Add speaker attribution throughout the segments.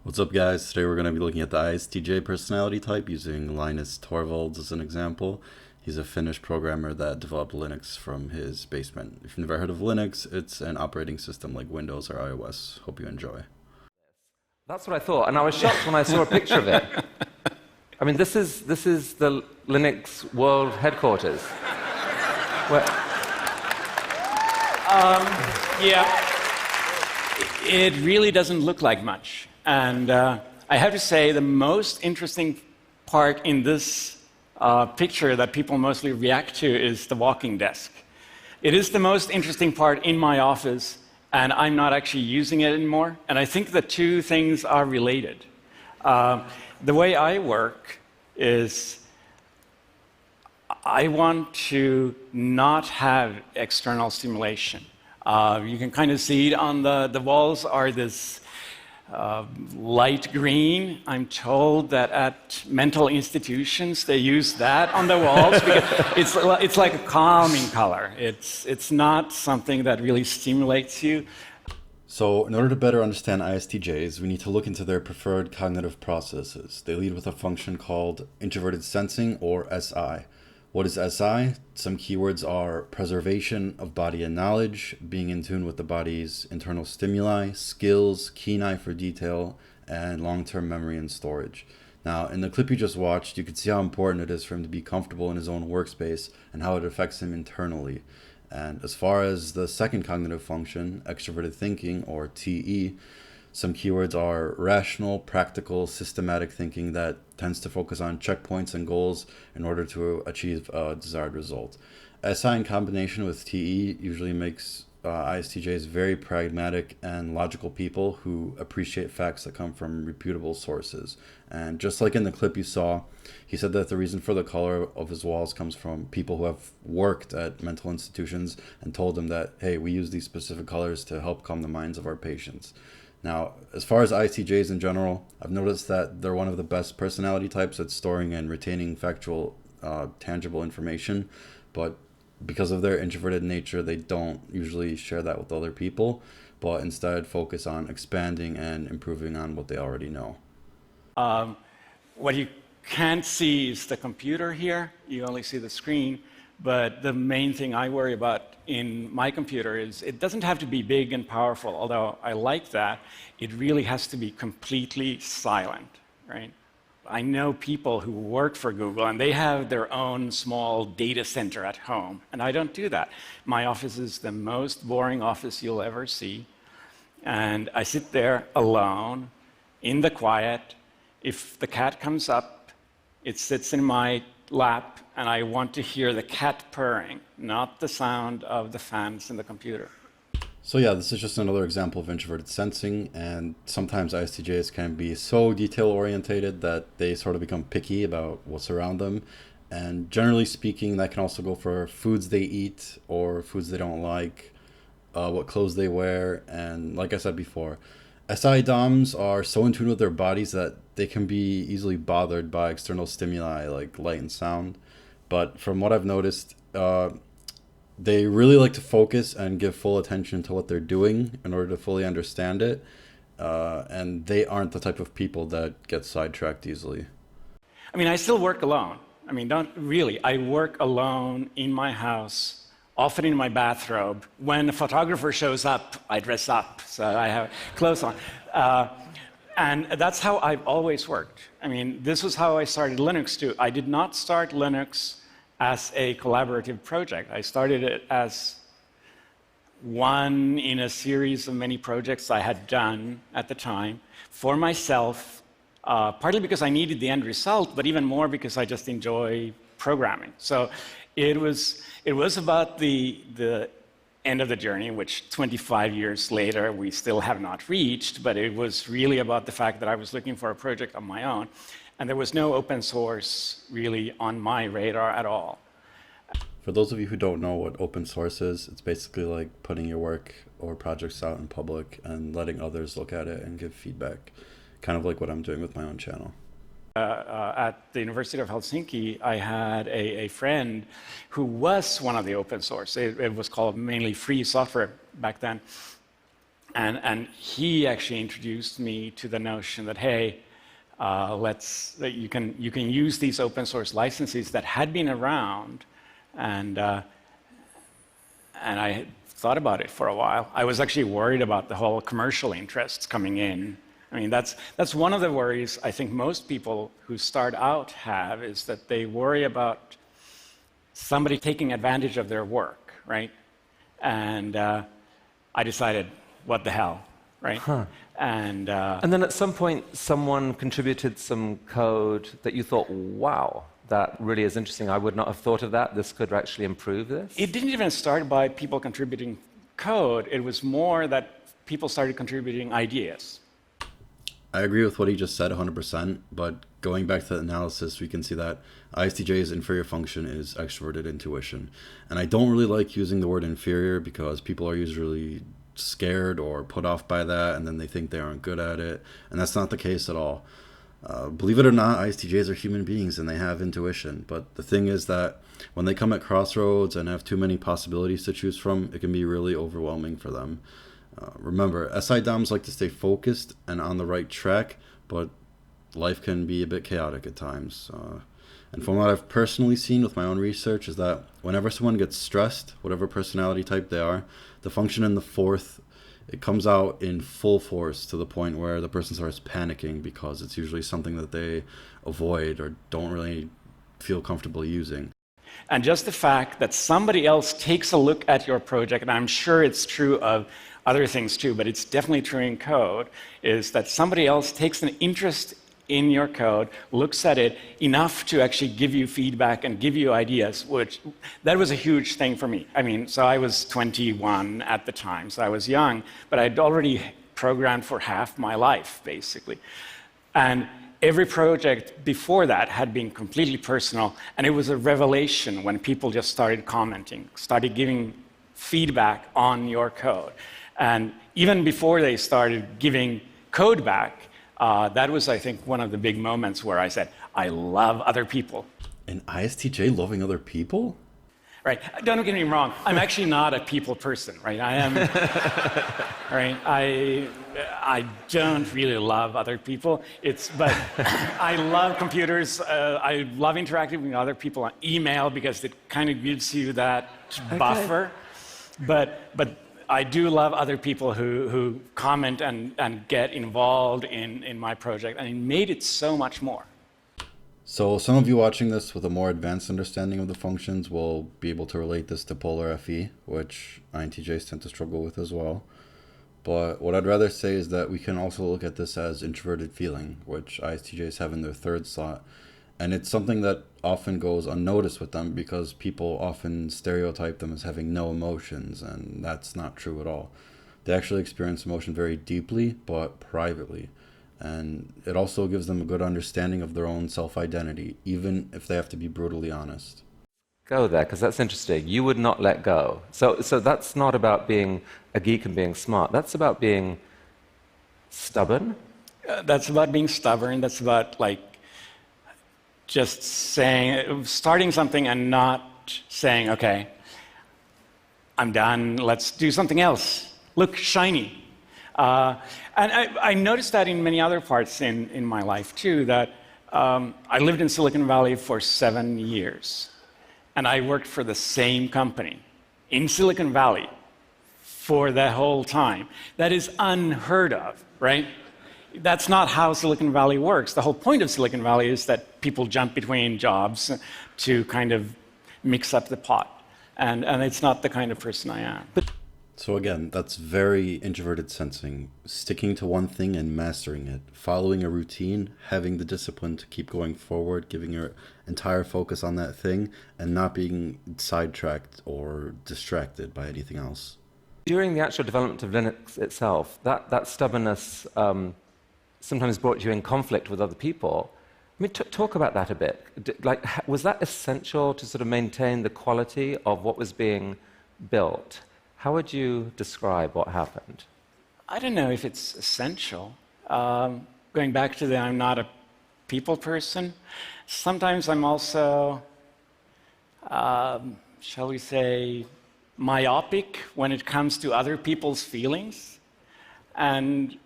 Speaker 1: What's up, guys? Today we're going to be looking at the ISTJ personality type using Linus Torvalds as an example. He's a Finnish programmer that developed Linux from his basement. If you've never heard of Linux, it's an operating system like Windows or iOS. Hope you enjoy.
Speaker 2: That's what I thought, and I was shocked when I saw a picture of it. I mean, this is the Linux World Headquarters. Where,
Speaker 3: Yeah, it really doesn't look like much. And I have to say, the most interesting part in this picture that people mostly react to is the walking desk. It is the most interesting part in my office, and I'm not actually using it anymore. And I think the two things are related. The way I work is I want to not have external stimulation. You can kind of see it on the walls are this light green. I'm told that at mental institutions they use that on the walls because it's like a calming color. It's not something that really stimulates you.
Speaker 1: So, in order to better understand ISTJs, we need to look into their preferred cognitive processes. They lead with a function called introverted sensing, or SI. What is SI? Some keywords are preservation of body and knowledge, being in tune with the body's internal stimuli, skills, keen eye for detail, and long-term memory and storage. Now, in the clip you just watched, you can see how important it is for him to be comfortable in his own workspace and how it affects him internally. And as far as the second cognitive function, extroverted thinking, or TE, some keywords are rational, practical, systematic thinking that tends to focus on checkpoints and goals in order to achieve a desired result. SI in combination with TE usually makes ISTJs very pragmatic and logical people who appreciate facts that come from reputable sources. And just like in the clip you saw, he said that the reason for the color of his walls comes from people who have worked at mental institutions and told them that, hey, we use these specific colors to help calm the minds of our patients. Now, as far as ISTJs in general, I've noticed that they're one of the best personality types at storing and retaining factual, tangible information, but because of their introverted nature, they don't usually share that with other people, but instead focus on expanding and improving on what they already know.
Speaker 3: What you can't see is the computer here. You only see the screen. But the main thing I worry about in my computer is it doesn't have to be big and powerful, although I like that. It really has to be completely silent, right? I know people who work for Google, and they have their own small data center at home, and I don't do that. My office is the most boring office you'll ever see, and I sit there alone, in the quiet. If the cat comes up, it sits in my lap, and I want to hear the cat purring, not the sound of the fans in the computer.
Speaker 1: So yeah, this is just another example of introverted sensing, and sometimes ISTJs can be so detail-orientated that they sort of become picky about what's around them. And generally speaking, that can also go for foods they eat or foods they don't like, what clothes they wear, and like I said before, SI DOMs are so in tune with their bodies that they can be easily bothered by external stimuli like light and sound. But from what I've noticed, they really like to focus and give full attention to what they're doing in order to fully understand it. And they aren't the type of people that get sidetracked easily.
Speaker 3: I mean, I still work alone. I mean, don't really. I work alone in my house, often in my bathrobe. When a photographer shows up, I dress up, so I have clothes on. And that's how I've always worked. I mean, this was how I started Linux, too. I did not start Linux as a collaborative project. I started it as one in a series of many projects I had done at the time for myself, partly because I needed the end result, but even more because I just enjoy programming. So it was about the end of the journey, which 25 years later we still have not reached, but it was really about the fact that I was looking for a project on my own, and there was no open source really on my radar at all.
Speaker 1: For those of you who don't know what open source is, it's basically like putting your work or projects out in public and letting others look at it and give feedback, kind of like what I'm doing with my own channel.
Speaker 3: At the University of Helsinki, I had a friend who was one of the open source. It was called mainly free software back then. And he actually introduced me to the notion that, hey, that you can use these open source licenses that had been around, and I thought about it for a while. I was actually worried about the whole commercial interests coming in. I mean, that's one of the worries I think most people who start out have, is that they worry about somebody taking advantage of their work, right? And I decided, what the hell, right?
Speaker 2: Huh.
Speaker 3: And
Speaker 2: then at some point, someone contributed some code that you thought, wow, that really is interesting. I would not have thought of that. This could actually improve this.
Speaker 3: It didn't even start by people contributing code. It was more that people started contributing ideas.
Speaker 1: I agree with what he just said 100%, but going back to the analysis, we can see that ISTJ's inferior function is extroverted intuition. And I don't really like using the word inferior because people are usually scared or put off by that, and then they think they aren't good at it. And that's not the case at all. Believe it or not, ISTJs are human beings and they have intuition. But the thing is that when they come at crossroads and have too many possibilities to choose from, it can be really overwhelming for them. Remember, SI DOMs like to stay focused and on the right track, but life can be a bit chaotic at times. And from what I've personally seen with my own research is that whenever someone gets stressed, whatever personality type they are, the function in the fourth, it comes out in full force to the point where the person starts panicking because it's usually something that they avoid or don't really feel comfortable using.
Speaker 3: And just the fact that somebody else takes a look at your project, and I'm sure it's true of other things too, but it's definitely true in code, is that somebody else takes an interest in your code, looks at it enough to actually give you feedback and give you ideas, which that was a huge thing for me. I mean, so I was 21 at the time, so I was young, but I'd already programmed for half my life, basically. And every project before that had been completely personal, and it was a revelation when people just started commenting, started giving feedback on your code. And even before they started giving code back, that was, I think, one of the big moments where I said, I love other people.
Speaker 1: An ISTJ loving other people?
Speaker 3: Right. Don't get me wrong. I'm actually not a people person, right? I am, right? I don't really love other people. But I love computers. I love interacting with other people on email because it kind of gives you that buffer. But I do love other people who comment and get involved in my project, and it made it so much more.
Speaker 1: So some of you watching this with a more advanced understanding of the functions will be able to relate this to polar FE, which INTJs tend to struggle with as well. But what I'd rather say is that we can also look at this as introverted feeling, which ISTJs have in their third slot. And it's something that often goes unnoticed with them because people often stereotype them as having no emotions, and that's not true at all. They actually experience emotion very deeply, but privately. And it also gives them a good understanding of their own self-identity, even if they have to be brutally honest.
Speaker 2: Go there, because that's interesting. You would not let go. So that's not about being a geek and being smart. That's about being stubborn.
Speaker 3: That's about being stubborn. That's about just starting something and not saying, okay, I'm done, let's do something else. Look shiny. And I noticed that in many other parts in my life too, that I lived in Silicon Valley for 7 years. And I worked for the same company in Silicon Valley for the whole time. That is unheard of, right? That's not how Silicon Valley works. The whole point of Silicon Valley is that people jump between jobs to kind of mix up the pot. And it's not the kind of person I am.
Speaker 1: So again, that's very introverted sensing, sticking to one thing and mastering it, following a routine, having the discipline to keep going forward, giving your entire focus on that thing, and not being sidetracked or distracted by anything else.
Speaker 2: During the actual development of Linux itself, that stubbornness sometimes brought you in conflict with other people. I mean, talk about that a bit. Was that essential to sort of maintain the quality of what was being built? How would you describe what happened?
Speaker 3: I don't know if it's essential. Going back to I'm not a people person. Sometimes I'm also, shall we say, myopic when it comes to other people's feelings. And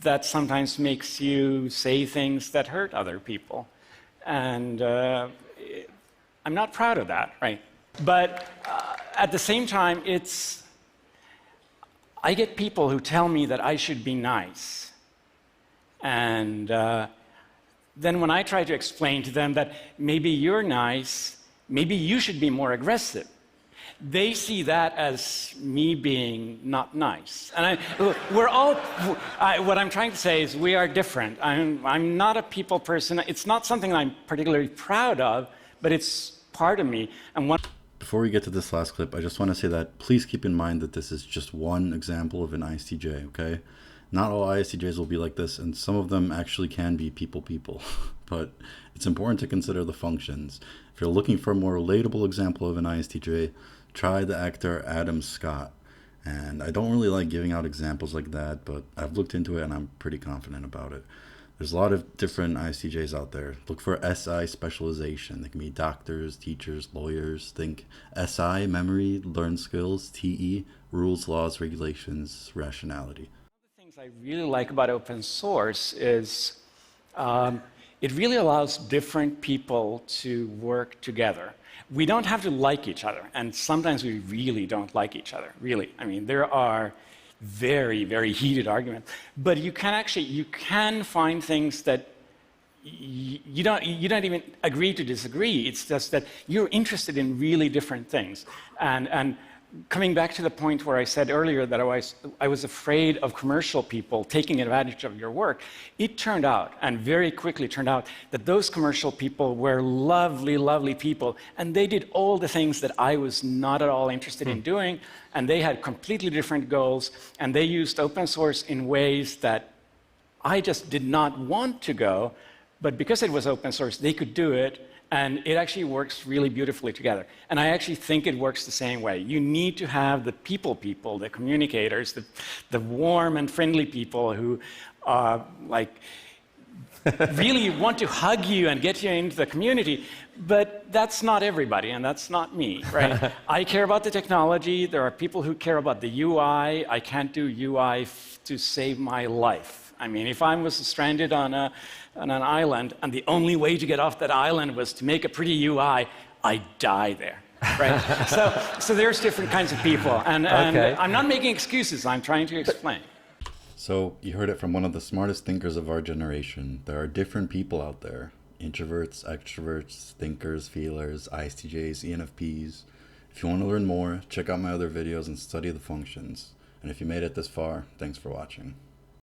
Speaker 3: that sometimes makes you say things that hurt other people. And I'm not proud of that, right? But at the same time, I get people who tell me that I should be nice. And then when I try to explain to them that maybe you're nice, maybe you should be more aggressive, they see that as me being not nice. And what I'm trying to say is we are different. I'm not a people person. It's not something I'm particularly proud of, but it's part of me. And
Speaker 1: Before we get to this last clip, I just want to say that please keep in mind that this is just one example of an ISTJ, okay? Not all ISTJs will be like this, and some of them actually can be people. But it's important to consider the functions. If you're looking for a more relatable example of an ISTJ, try the actor Adam Scott. And I don't really like giving out examples like that, but I've looked into it and I'm pretty confident about it. There's a lot of different ISTJs out there. Look for SI specialization. They can be doctors, teachers, lawyers. Think SI, memory, learn skills, TE, rules, laws, regulations, rationality.
Speaker 3: One of the things I really like about open source is it really allows different people to work together. We don't have to like each other, and sometimes we really don't like each other, really. I mean, there are very, very heated arguments, but you can find things that you don't even agree to disagree. It's just that you're interested in really different things. And coming back to the point where I said earlier that I was afraid of commercial people taking advantage of your work, it turned out, and very quickly turned out, that those commercial people were lovely, lovely people, and they did all the things that I was not at all interested in doing, and they had completely different goals, and they used open source in ways that I just did not want to go, but because it was open source, they could do it, and it actually works really beautifully together. And I actually think it works the same way. You need to have the people, the communicators, the warm and friendly people who really want to hug you and get you into the community. But that's not everybody, and that's not me, right? I care about the technology. There are people who care about the UI. I can't do UI to save my life. I mean, if I was stranded on an island, and the only way to get off that island was to make a pretty UI, I'd die there, right? so there's different kinds of people, and
Speaker 2: Okay.
Speaker 3: I'm not making excuses. I'm trying to explain.
Speaker 1: So you heard it from one of the smartest thinkers of our generation. There are different people out there. Introverts, extroverts, thinkers, feelers, ISTJs, ENFPs. If you want to learn more, check out my other videos and study the functions. And if you made it this far, thanks for watching.